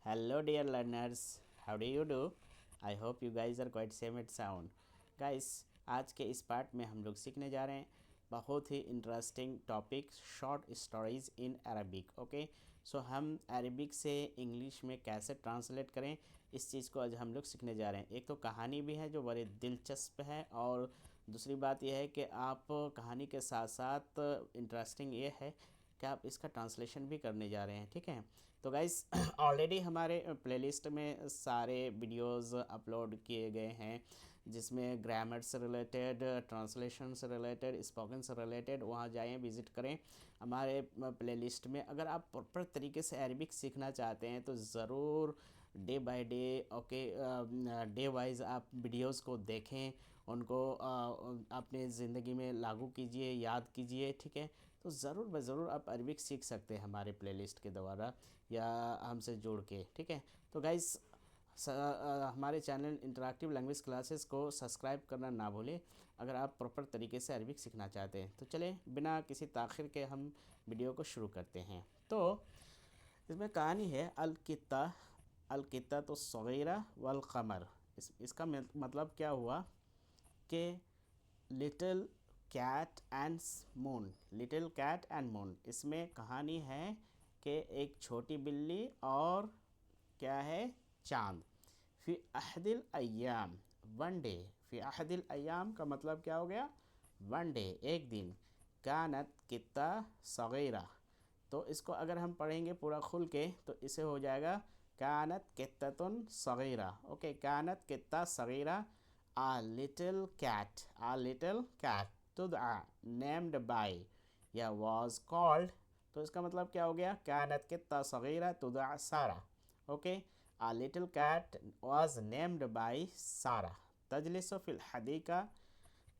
Hello, dear learners. How do you do? I hope you guys are quite same and sound. Guys, आज के इस part में हम लोग सीखने जा रहे हैं बहुत ही interesting topic short stories in Arabic. Okay, so हम अरबिक से इंग्लिश में कैसे ट्रांसलेट करें इस चीज़ को आज हम लोग सीखने जा रहे हैं। एक तो कहानी भी है जो बड़ी दिलचस्प है, और दूसरी बात यह है कि आप कहानी के साथ साथ इंटरेस्टिंग ये है कि आप इसका ट्रांसलेशन भी करने जा रहे हैं। ठीक है, तो गाइस ऑलरेडी हमारे प्लेलिस्ट में सारे वीडियोस अपलोड किए गए हैं जिसमें ग्रामर से रिलेटेड, ट्रांसलेशन से रिलेटेड, स्पोकन से रिलेटेड। वहाँ जाएं, विज़िट करें हमारे प्लेलिस्ट में। अगर आप प्रॉपर तरीके से अरबिक सीखना चाहते हैं तो ज़रूर day by day, okay, day wise आप वीडियोस को देखें, उनको अपने ज़िंदगी में लागू कीजिए, याद कीजिए। ठीक है, तो ज़रूर ब ज़रूर आप अरबिक सीख सकते हैं हमारे प्लेलिस्ट के द्वारा या हमसे जुड़ के। ठीक है, तो गाइस हमारे चैनल इंटरैक्टिव लैंग्वेज क्लासेस को सब्सक्राइब करना ना भूलें अगर आप प्रॉपर तरीके से अरबिक सीखना चाहते हैं। तो चलें, बिना किसी ताख़िर के हम वीडियो को शुरू करते हैं। तो इसमें कहानी है अलकित्ता तो सगीरा वल क़मर। इसका मतलब क्या हुआ कि little cat and moon, little cat and moon. इसमें कहानी है कि एक छोटी बिल्ली और क्या है, चाँद। फ़ी अहदिल अय्याम, वन डे। फ़ी अहदिल अय्याम का मतलब क्या हो गया, वन डे, एक दिन। कानत कित्ता सगीरा, तो इसको अगर हम पढ़ेंगे पूरा खुल के तो इसे हो जाएगा कानत कित्ततुन सगीरा। ओके, कानत कित्ता सगीरा, a little cat तुदआ, named by या was called। तो इसका मतलब क्या हो गया, कानत कित्ता सगीरा तुदआ Sara. Okay, a little cat was named by Sara तजलिसु फिल हदीका,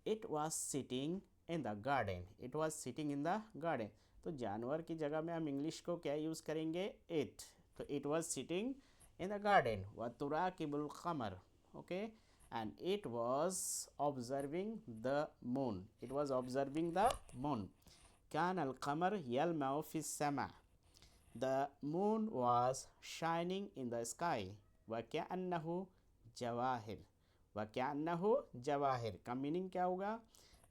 it was sitting in the garden, it was sitting in the garden। तो जानवर की जगह में हम इंग्लिश को क्या यूज़ करेंगे, it। तो it was sitting in the garden व तुराकिबुल क़मर। Okay, and it was observing the moon, it was observing the moon। كان القمر يلمع في السماء, the moon was shining in the sky وكأنه Jawahir, वक्यान्नहु Jawahir का मीनिंग क्या होगा,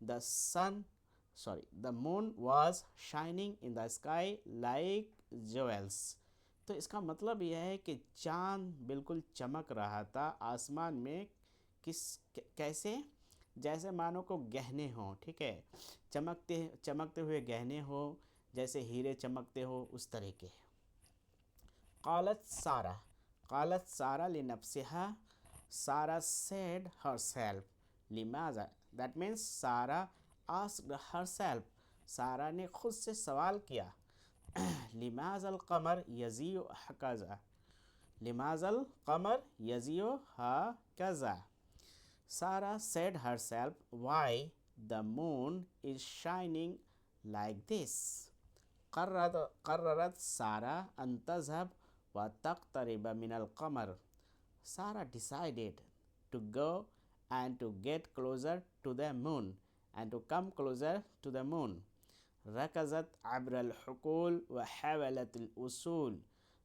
the moon was shining in the sky like jewels। तो इसका मतलब यह है कि चाँद बिल्कुल चमक रहा था आसमान में, कैसे, जैसे मानो को गहने हों। ठीक है, चमकते हुए गहने हो, जैसे हीरे चमकते हो, उस तरीके। कालत सारा लिनफ्सिहा, सारा said herself, लिमाजा, that means सारा asked herself, सारा ने खुद से सवाल किया, लिमाज़ल क़मर यज़ीउ हकाज़ा, लिमाज़ल क़मर यज़ीउ हकाज़ा। Sarah said herself, why the moon is shining like this। قررت سارة أن تذهب وتقترب من القمر। Sarah decided to go and to get closer to the moon, and to come closer to the moon. ركضت عبر الحقول وحاولت الوصول.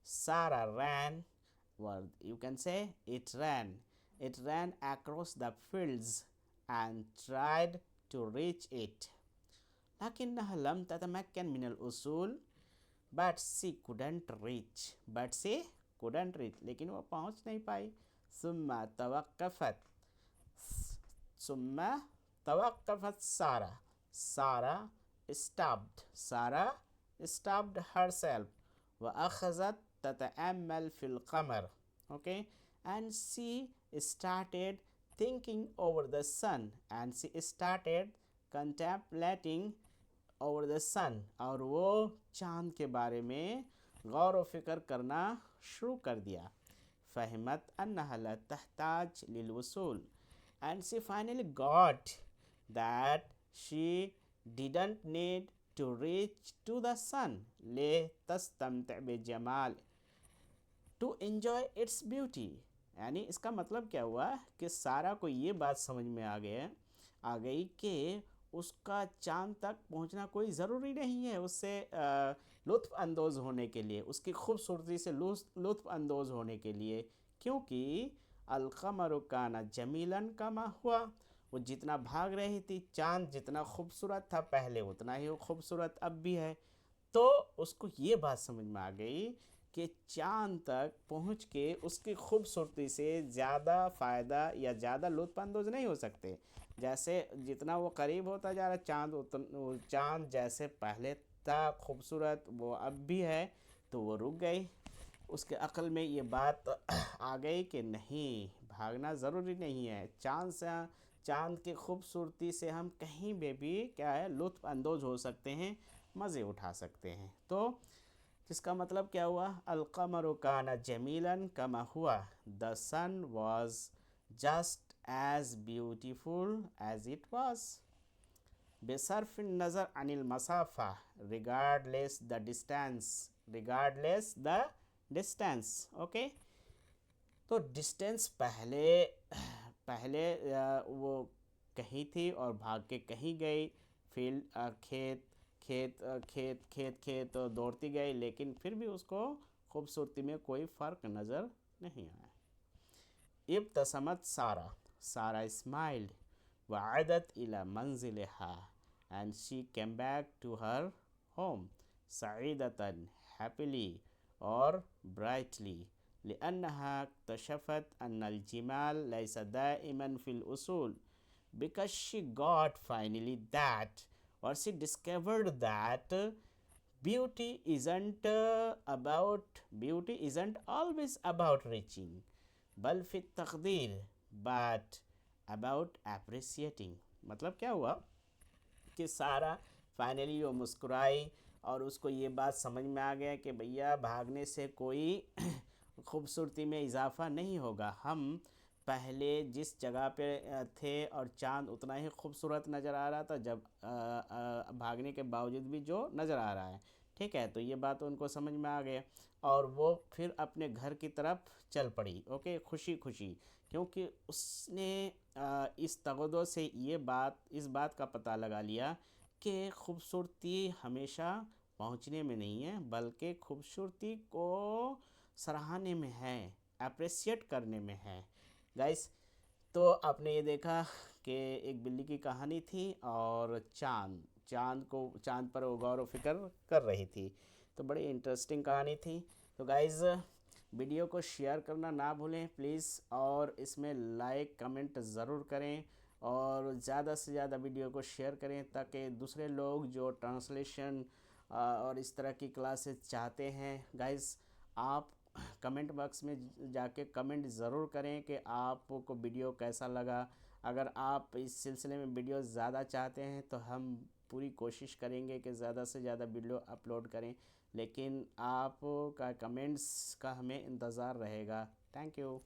Sarah ran, or you can say it ran across the fields and tried to reach it. لكنها لم تتمكن من الوصول, but she couldn't reach, लेकिन वो पहुंच नहीं पाई। ثم توقفت सारा stopped herself وأخذت تتأمل في القمر। okay, and she started thinking over the sun, and she started contemplating over the sun, और वो चाँद के बारे में गौर व फिक्र करना शुरू कर दिया। फ़हिमत अन्नहा ला तहताज लिलवसूल, and she finally got that she didn't need to reach to the sun ले तस्तमतअ बिजमाल, to enjoy its beauty। यानी इसका मतलब क्या हुआ कि सारा को ये बात समझ में आ गई कि उसका चाँद तक पहुंचना कोई ज़रूरी नहीं है, उससे लुत्फ़ अंदोज़ होने के लिए, उसकी खूबसूरती से लुत्फ़ अंदोज़ होने के लिए, क्योंकि अलक़मरु काना जमीलन कमा हुआ, वो जितना भाग रही थी, चाँद जितना खूबसूरत था पहले उतना ही वो खूबसूरत अब भी है। तो उसको ये बात समझ में आ गई कि चाँद तक पहुँच के उसकी खूबसूरती से ज़्यादा फ़ायदा या ज़्यादा लुत्फ़ अंदोज़ नहीं हो सकते। जैसे जितना वो करीब होता जा रहा चाँद, चाँद जैसे पहले था खूबसूरत वो अब भी है, तो वो रुक गई। उसके अक़ल में ये बात आ गई कि नहीं, भागना ज़रूरी नहीं है, चाँद की खूबसूरती से हम कहीं भी क्या है लुत्फ़ अंदोज़ हो सकते हैं, मज़े उठा सकते हैं। तो इसका मतलब क्या हुआ, अलक़मरु काना जमीलन कमा हुआ, the sun was just as beautiful as it was बेसरफ़ नज़र अनिल मसाफ़ा, रिगार्डलेस द डिस्टेंस। ओके, तो डिस्टेंस पहले पहले वो कहीं थी और भाग के कहीं गई, फील्ड खेत खेत खेत खेत खेत दौड़ती गई, लेकिन फिर भी उसको खूबसूरती में कोई फ़र्क नज़र नहीं आया। इब्तसमत सारा स्माइल्ड वअदत इला मंजिलहा, and she came back to her home सईदतन, हैप्पीली और ब्राइटली, लिअन्नहा इक्तशफ़त अन्नल जिमाल लैसा दाइमन फिल उसूल, because she got finally that, or she discovered that beauty isn't always about reaching, बल फिर तकदीर, but about appreciating। मतलब क्या हुआ कि सारा फाइनली वो मुस्कुराई और उसको ये बात समझ में आ गया कि भैया भागने से कोई खूबसूरती में इजाफ़ा नहीं होगा, हम पहले जिस जगह पे थे और चाँद उतना ही खूबसूरत नज़र आ रहा था जब भागने के बावजूद भी जो नज़र आ रहा है। ठीक है, तो ये बात उनको समझ में आ गया और वो फिर अपने घर की तरफ चल पड़ी। ओके, खुशी खुशी, क्योंकि उसने इस तगदो से इस बात का पता लगा लिया कि खूबसूरती हमेशा पहुंचने में नहीं है, बल्कि खूबसूरती को सराहने में है, अप्रिशिएट करने में है। गाइस, तो आपने ये देखा कि एक बिल्ली की कहानी थी और चाँद पर वो गौर व फिक्र कर रही थी, तो बड़ी इंटरेस्टिंग कहानी थी। तो गाइस, वीडियो को शेयर करना ना भूलें प्लीज़, और इसमें लाइक कमेंट ज़रूर करें और ज़्यादा से ज़्यादा वीडियो को शेयर करें ताकि दूसरे लोग जो ट्रांसलेशन और इस तरह की क्लासेस चाहते हैं, गाइस आप कमेंट बॉक्स में जाके कमेंट ज़रूर करें कि आपको वीडियो कैसा लगा। अगर आप इस सिलसिले में वीडियो ज़्यादा चाहते हैं तो हम पूरी कोशिश करेंगे कि ज़्यादा से ज़्यादा वीडियो अपलोड करें, लेकिन आपका कमेंट्स का हमें इंतज़ार रहेगा। Thank you.